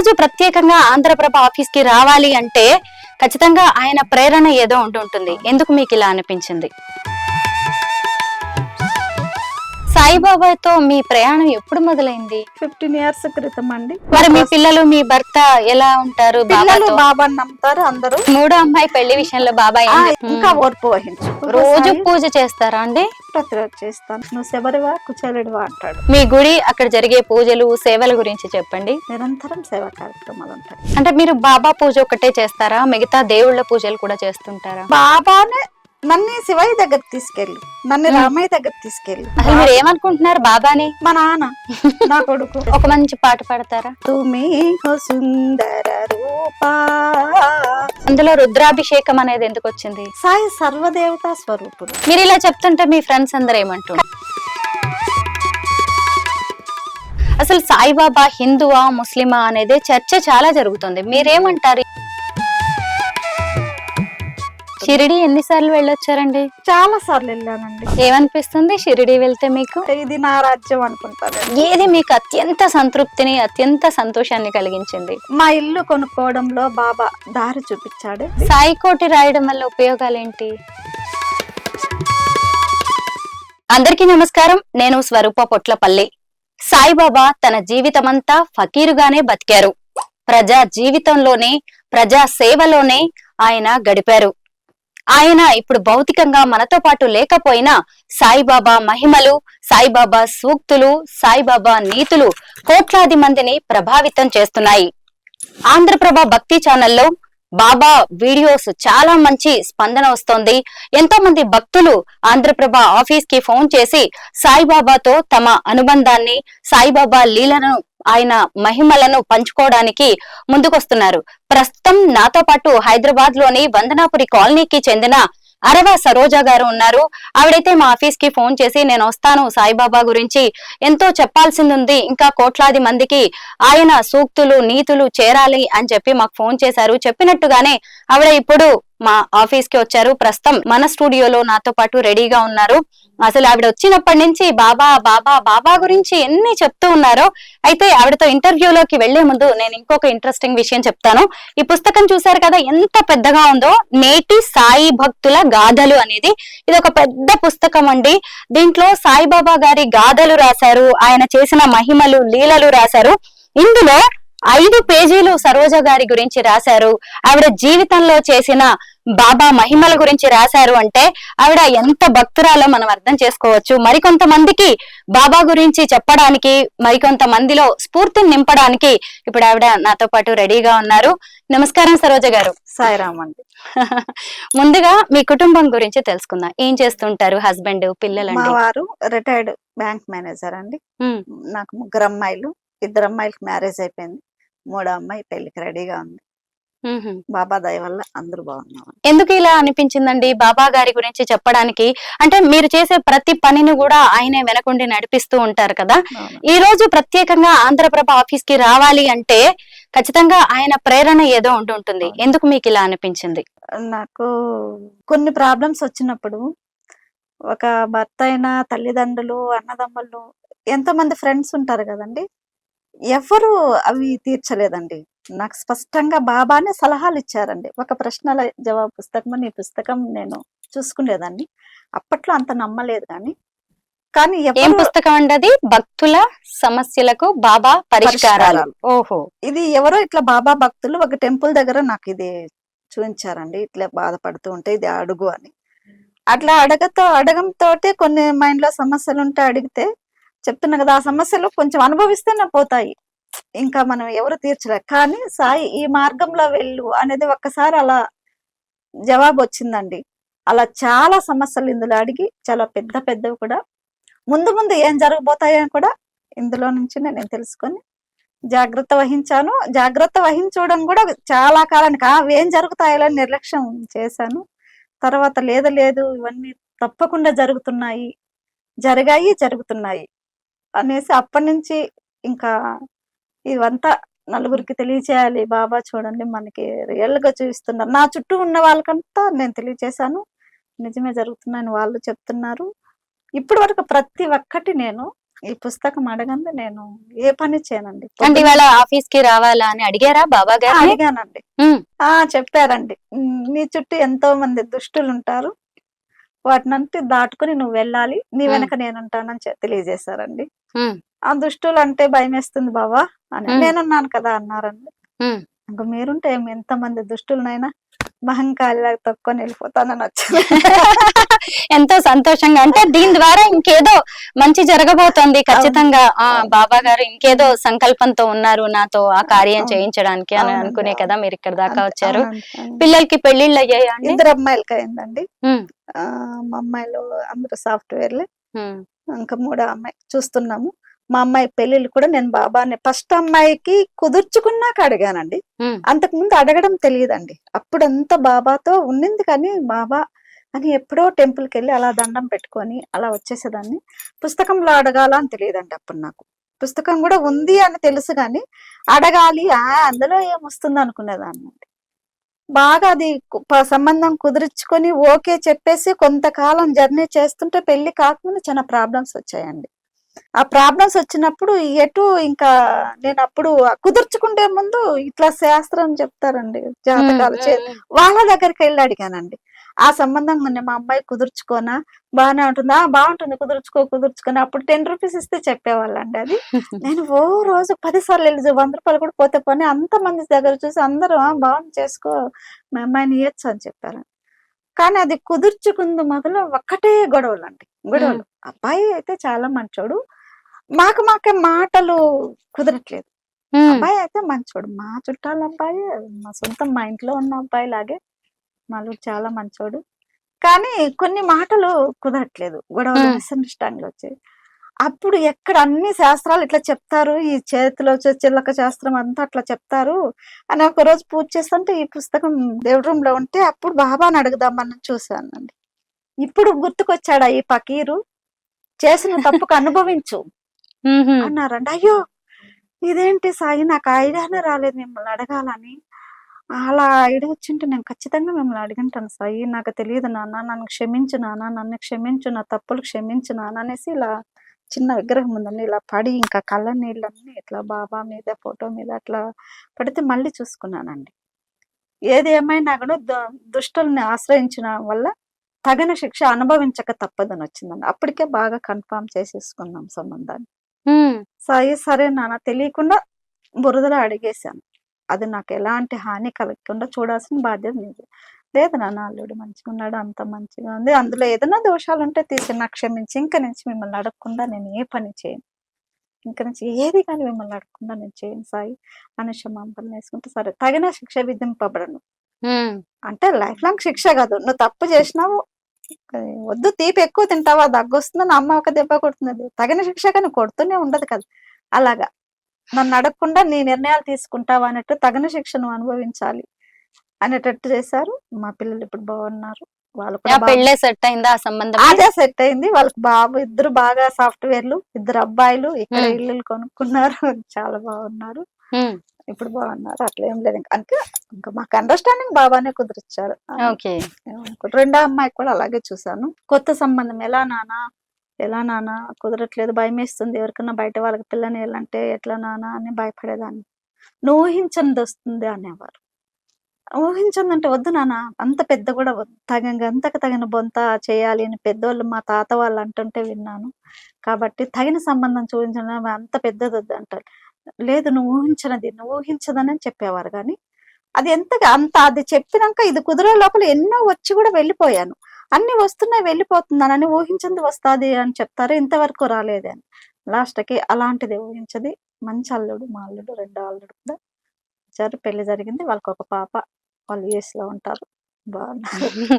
రోజు ప్రత్యేకంగా ఆంధ్రప్రభ ఆఫీస్ కి రావాలి అంటే ఖచ్చితంగా ఆయన ప్రేరణ ఏదో ఉంటుంది. ఎందుకు మీకు ఇలా అనిపించింది? సాయిబాబాతో మీ ప్రయాణం ఎప్పుడు మొదలైంది? 15 years క్రితం అండి. మరి మీ పిల్లలు, మీ భర్త ఎలా ఉంటారు? పిల్లలు బాబాని నమ్ముతారు అందరూ. మూడో అమ్మాయి పెళ్లి విషయంలో బాబా ఇంకా ఓర్పు వహించు. రోజు పూజ చేస్తారా అండి? ప్రతిరోజు చేస్తాను. నువ్వు శబరివా కుచేలుడివా అంటాడు. మీ గుడి, అక్కడ జరిగే పూజలు, సేవల గురించి చెప్పండి. నిరంతరం సేవా కార్యక్రమాలు ఉంటాయి. అంటే మీరు బాబా పూజ ఒకటే చేస్తారా, మిగతా దేవుళ్ళ పూజలు కూడా చేస్తుంటారా? బాబానే నన్ను శివయ్య దగ్గర తీసుకెళ్ళి, నన్ను రామయ్య దగ్గర తీసుకెళ్ళి. అసలు మీరు ఏమనుకుంటున్నారు బాబాని? మా నాన్న, నా కొడుకు. ఒక మంచి పాట పాడతారా? తుమి సుందర రూపా. అందులో రుద్రాభిషేకం అనేది ఎందుకు వచ్చింది? సాయి సర్వదేవతా స్వరూపుడు. మీరు ఇలా చెప్తుంటే మీ ఫ్రెండ్స్ అందరు ఏమంటున్నారు? అసలు సాయిబాబా హిందువా ముస్లిమా అనేది చర్చ చాలా జరుగుతుంది. మీరేమంటారు? షిరిడి ఎన్నిసార్లు వెళ్ళొచ్చారండి? చాలా సార్లు వెళ్ళానండి. ఏమనిపిస్తుంది షిరిడి వెళ్తే మీకు? ఇది నా రాజ్యం అనుకుంటాను. ఏది మీకు అత్యంత సంతృప్తిని, అత్యంత సంతోషాన్ని కలిగించింది? మా ఇల్లు కొనుక్కోవడంలో బాబా దారి చూపించాడు. సాయి కోటి రాయడం వల్ల ఉపయోగాలు ఏంటి? అందరికీ నమస్కారం. నేను స్వరూప పొట్లపల్లి. సాయిబాబా తన జీవితమంతా ఫకీరుగానే బతికారు. ప్రజా జీవితంలోనే, ప్రజా సేవలోనే ఆయన గడిపారు. ఆయన ఇప్పుడు భౌతికంగా మనతో పాటు లేకపోయినా సాయిబాబా మహిమలు, సాయిబాబా సూక్తులు, సాయిబాబా నీతులు కోట్లాది మందిని ప్రభావితం చేస్తున్నాయి. ఆంధ్రప్రభ భక్తి ఛానల్లో బాబా వీడియోస్ చాలా మంచి స్పందన వస్తోంది. ఎంతో మంది భక్తులు ఆంధ్రప్రభ ఆఫీస్ కి ఫోన్ చేసి సాయిబాబాతో తమ అనుబంధాన్ని, సాయిబాబా లీలను, ఆయన మహిమలను పంచుకోవడానికి ముందుకొస్తున్నారు. ప్రస్తుతం నాతో పాటు హైదరాబాద్ లోని వందనాపురి కాలనీకి చెందిన అరవ సరోజ గారు ఉన్నారు. ఆవిడైతే మా ఆఫీస్ కి ఫోన్ చేసి నేను వస్తాను, సాయిబాబా గురించి ఎంతో చెప్పాల్సింది ఉంది, ఇంకా కోట్లాది మందికి ఆయన సూక్తులు, నీతులు చేరాలి అని చెప్పి మాకు ఫోన్ చేశారు. చెప్పినట్టుగానే ఆవిడ ఇప్పుడు మా ఆఫీస్ కి వచ్చారు. ప్రస్తుతం మన స్టూడియోలో నాతో పాటు రెడీగా ఉన్నారు. అసలు ఆవిడ వచ్చినప్పటి నుంచి బాబా బాబా బాబా గురించి ఎన్ని చెప్తూ ఉన్నారో. అయితే ఆవిడతో ఇంటర్వ్యూలోకి వెళ్లే ముందు నేను ఇంకొక ఇంట్రెస్టింగ్ విషయం చెప్తాను. ఈ పుస్తకం చూశారు కదా ఎంత పెద్దగా ఉందో, నేటి సాయి భక్తుల గాథలు అనేది. ఇది ఒక పెద్ద పుస్తకం అండి. దీంట్లో సాయిబాబా గారి గాథలు రాశారు, ఆయన చేసిన మహిమలు, లీలలు రాశారు. ఇందులో 5 పేజీలు సరోజ గారి గురించి రాశారు. ఆవిడ జీవితంలో చేసిన బాబా మహిమల గురించి రాశారు. అంటే ఆవిడ ఎంత భక్తురాలో మనం అర్థం చేసుకోవచ్చు. మరికొంతమందికి బాబా గురించి చెప్పడానికి, మరికొంతమందిలో స్ఫూర్తిని నింపడానికి ఇప్పుడు ఆవిడ నాతో పాటు రెడీగా ఉన్నారు. నమస్కారం సరోజ గారు. సాయిరామ్ అండి. ముందుగా మీ కుటుంబం గురించి తెలుసుకుందాం. ఏం చేస్తుంటారు? హస్బెండ్, పిల్లలు? మా వారు రిటైర్డ్ బ్యాంక్ మేనేజర్ అండి. నాకు 3 అమ్మాయిలు. 2 అమ్మాయిలకి మ్యారేజ్ అయిపోయింది. 3వ అమ్మాయి పెళ్లికి రెడీగా ఉంది. బాబా దయ వల్ల అందరూ బాగున్నాం. ఎందుకు ఇలా అనిపించిందండి బాబా గారి గురించి చెప్పడానికి? అంటే మీరు చేసే ప్రతి పనిని కూడా ఆయనే వెనకుండి నడిపిస్తూ ఉంటారు కదా. ఈ రోజు ప్రత్యేకంగా ఆంధ్రప్రభ ఆఫీస్ కి రావాలి అంటే ఖచ్చితంగా ఆయన ప్రేరణ ఏదో ఉంటుంది. ఎందుకు మీకు ఇలా అనిపించింది? నాకు కొన్ని ప్రాబ్లమ్స్ వచ్చినప్పుడు ఒక భర్త అయినా, తల్లిదండ్రులు, అన్నదమ్ములు, ఎంతోమంది ఫ్రెండ్స్ ఉంటారు కదండి, ఎవరు అవి తీర్చలేదండి. నాకు స్పష్టంగా బాబానే సలహాలు ఇచ్చారండి. ఒక ప్రశ్నల జవాబు పుస్తకం అని. ఈ పుస్తకం నేను చూసుకునేదాన్ని. అప్పట్లో అంత నమ్మలేదు కానీ ఏం పుస్తకం అండి అది? భక్తుల సమస్యలకు బాబా పరిష్కారాలు. ఓహో. ఇది ఎవరో ఇట్లా బాబా భక్తులు ఒక టెంపుల్ దగ్గర నాకు ఇది చూపించారండి. ఇట్లా బాధపడుతూ ఉంటే ఇది అడుగు అని. అట్లా అడగంతో కొన్ని మైండ్ లో సమస్యలు ఉంటే అడిగితే చెప్తున్నా కదా, ఆ సమస్యలు కొంచెం అనుభవిస్తేనే పోతాయి, ఇంకా మనం ఎవరు తీర్చలేరు. కానీ సాయి ఈ మార్గంలో వెళ్ళు అనేది ఒక్కసారి అలా జవాబు వచ్చిందండి. అలా చాలా సమస్యలు ఇందులో అడిగి, చాలా పెద్ద పెద్దవి కూడా, ముందు ముందు ఏం జరగబోతాయని కూడా ఇందులో నుంచి నేను తెలుసుకొని జాగ్రత్త వహించాను. జాగ్రత్త వహించడం కూడా చాలా కాలానికి ఏం జరుగుతాయని నిర్లక్ష్యం చేశాను. తర్వాత లేదు ఇవన్నీ తప్పకుండా జరుగుతున్నాయి అనేసి అప్పటి నుంచి ఇంకా ఇవంతా నలుగురికి తెలియచేయాలి. బాబా చూడండి మనకి రియల్ గా చూపిస్తున్నారు. నా చుట్టూ ఉన్న వాళ్ళకంతా నేను తెలియచేశాను, నిజమే జరుగుతున్నాయని వాళ్ళు చెప్తున్నారు. ఇప్పటి వరకు ప్రతి ఒక్కటి నేను ఈ పుస్తకం అడగంది నేను ఏ పని చేయనండి. అంటే ఇవాళ ఆఫీస్ కి రావాలా అని అడిగారా బాబా గారిని? అడిగానండి. చెప్పారండి. నీ చుట్టూ ఎంతో మంది దుష్టులుంటారు. వాటినంతా దాటుకొని నువ్వు వెళ్ళాలి. నీ వెనక నేనుంటానని తెలియజేశారండి. ఆ దుష్టులంటే భయమేస్తుంది బావా అని. నేనున్నాను కదా అన్నారండి. ఇంక మీరుంటే ఎంతమంది దుష్టులనైనా మహంకాళిలాగా తొక్కొని వెళ్ళిపోతానని వచ్చాను. ఎంతో సంతోషంగా, అంటే దీని ద్వారా ఇంకేదో మంచి జరగబోతోంది ఖచ్చితంగా. బాబా గారు ఇంకేదో సంకల్పంతో ఉన్నారు నాతో ఆ కార్యం చేయించడానికి అని అనుకునే కదా మీరు ఇక్కడ దాకా వచ్చారు. పిల్లలకి పెళ్లిళ్ళు అయ్యాయా అండి? 2 అమ్మాయిలకి అయిందండి. మా అమ్మాయిలు అందరూ సాఫ్ట్వేర్లే. ఇంకా 3వ అమ్మాయి చూస్తున్నాము. మా అమ్మాయి పెళ్లిళ్ళు కూడా నేను బాబాని ఫస్ట్ అమ్మాయికి కుదుర్చుకున్నాక అడిగానండి. అంతకు ముందు అడగడం తెలియదండి. అప్పుడంతా బాబాతో ఉండింది కానీ బాబా అని ఎప్పుడో టెంపుల్కి వెళ్ళి అలా దండం పెట్టుకొని అలా వచ్చేసేదాన్ని. పుస్తకంలో అడగాల అని తెలియదండి అప్పుడు నాకు. పుస్తకం కూడా ఉంది అని తెలుసు కానీ అడగాలి అందులో ఏమొస్తుంది అనుకునేదాన్ని. బాగా అది సంబంధం కుదుర్చుకొని ఓకే చెప్పేసి కొంతకాలం జర్నీ చేస్తుంటే పెళ్లి కాకముందు చాలా ప్రాబ్లమ్స్ వచ్చాయండి. ఆ ప్రాబ్లమ్స్ వచ్చినప్పుడు ఎటు ఇంకా నేను అప్పుడు కుదుర్చుకుంటే ముందు ఇట్లా శాస్త్రం చెప్తారండి, జాతకాలు వాళ్ళ దగ్గరికి వెళ్ళి అడిగానండి. ఆ సంబంధం మా అమ్మాయి కుదుర్చుకోనా బాగానే ఉంటుందా? బాగుంటుంది, కుదుర్చుకొని అప్పుడు 10 రూపీస్ ఇస్తే చెప్పేవాళ్ళండి. అది నేను రోజు 10 సార్లు వెళ్ళి 100 రూపాయలు కూడా పోతే పోనీ అంత మంది దగ్గర చూసి అందరూ బాగుంది చేసుకో మా అమ్మాయిని ఇయ్యొచ్చు అని చెప్పారు. కానీ అది కుదుర్చుకుంది మొదలు ఒక్కటే గొడవలండి. అబ్బాయి అయితే చాలా మంచోడు, మాకే మాటలు కుదరట్లేదు. అబ్బాయి అయితే మంచోడు, మా చుట్టాల అబ్బాయి, మా సొంతం మా ఇంట్లో ఉన్న అబ్బాయి లాగే మాలు చాలా మంచోడు. కానీ కొన్ని మాటలు కుదరట్లేదు, గొడవలు మిస్అండర్స్టాండింగ్ వచ్చాయి. అప్పుడు ఎక్కడ అన్ని శాస్త్రాలు ఇట్లా చెప్తారు, ఈ చేతిలో చిల్లక శాస్త్రం అంతా అట్లా చెప్తారు అని ఒక రోజు పూజ చేస్తుంటే ఈ పుస్తకం దేవుడి రూమ్ లో ఉంటే అప్పుడు బాబాని అడుగుదామని చూశానండి. ఇప్పుడు గుర్తుకొచ్చాడా ఈ ఫకీరు, చేసిన తప్పుకు అనుభవించు అన్నారండి. అయ్యో ఇదేంటి సాయి, నాకు ఐడియానే రాలేదు మిమ్మల్ని అడగాలని. అలా ఐడియా వచ్చింటే నేను ఖచ్చితంగా మిమ్మల్ని అడిగింటాను సాయి, నాకు తెలియదు నాన్న, నన్ను క్షమించు నాన్న, నన్ను క్షమించు, నా తప్పులు క్షమించు నాన్న అనేసి ఇలా చిన్న విగ్రహం ఉందండి ఇలా పడి ఇంకా కళ్ళ నీళ్ళన్నీ ఇట్లా బాబా మీద ఫోటో మీద అట్లా పడితే మళ్ళీ చూసుకున్నానండి. ఏది ఏమైనా కూడా దుష్టుల్ని ఆశ్రయించిన వల్ల తగిన శిక్ష అనుభవించక తప్పదని వచ్చిందండి. అప్పటికే బాగా కన్ఫర్మ్ చేసేసుకున్నాం సంబంధాన్ని. సాయి సరే నాన్న, తెలియకుండా బురదలో అడిగేశాను. అది నాకు ఎలాంటి హాని కలగకుండా చూడాల్సిన బాధ్యత నీది. లేదు నాన్న, అల్లుడు మంచిగా ఉన్నాడు, అంత మంచిగా ఉంది, అందులో ఏదైనా దోషాలు ఉంటే తీసి నాకు క్షమించి ఇంక నుంచి మిమ్మల్ని అడగకుండా నేను ఏ పని చేయను, ఇంక నుంచి ఏది కానీ మిమ్మల్ని అడగకుండా నేను చేయను సాయి అని క్షమాపణ వేసుకుంటే సరే తగిన శిక్ష విధింపబడను. అంటే లైఫ్ లాంగ్ శిక్ష కాదు, నువ్వు తప్పు చేసినావు, వద్దు తీపి ఎక్కువ తింటావా దగ్గొస్తుందని అమ్మ ఒక దెబ్బ కొడుతున్నది, తగిన శిక్ష కానీ కొడుతూనే ఉండదు కదా. అలాగా నన్ను అడగకుండా నీ నిర్ణయాలు తీసుకుంటావా అన్నట్టు తగిన శిక్షను అనుభవించాలి అనేటట్టు చేశారు. మా పిల్లలు ఇప్పుడు బాగున్నారు, వాళ్ళు కూడా పెళ్ళే సెట్ అయిందా ఆ సంబంధం? అదే సెట్ అయింది. వాళ్ళకి బాబు, ఇద్దరు బాగా సాఫ్ట్వేర్లు, 2 అబ్బాయిలు, ఇక్కడ ఇల్లు కొనుక్కున్నారు, చాలా బాగున్నారు, ఇప్పుడు బాగున్నారు. అట్లా ఏం లేదు, అంటే ఇంకా మాకు అండర్స్టాండింగ్ బాబానే కుదిరిచ్చారు. 2వ అమ్మాయి కూడా అలాగే చూసాను. కొత్త సంబంధం ఎలా నానా కుదరట్లేదు, భయం వేస్తుంది, ఎవరికన్నా బయట వాళ్ళకి పిల్లని వెళ్ళంటే ఎట్లా నానా అని భయపడేదాన్ని. నువ్వు ఊహించనిది వస్తుంది అనేవారు. ఊహించందంటే వద్దు నాన్న, అంత పెద్ద కూడా అంతకు తగిన బొంత చేయాలి అని పెద్దోళ్ళు మా తాత వాళ్ళు అంటుంటే విన్నాను, కాబట్టి తగిన సంబంధం చూపించడం అంత పెద్దది వద్దు అంటారు. లేదు నువ్వు ఊహించదని చెప్పేవారు. కానీ అది అది చెప్పినాక ఇది కుదిరే లోపల ఎన్నో వచ్చి కూడా వెళ్ళిపోయాను, అన్ని వస్తున్నాయి వెళ్ళిపోతున్నానని, ఊహించింది వస్తుంది అని చెప్తారు, ఇంతవరకు రాలేదని. లాస్ట్కి అలాంటిది ఊహించది మంచి అల్లుడు, మా అల్లుడు 2వ అల్లుడు కూడా పెళ్లి జరిగింది, వాళ్ళకి ఒక పాప, వాళ్ళు US లో ఉంటారు, బాగున్నారు.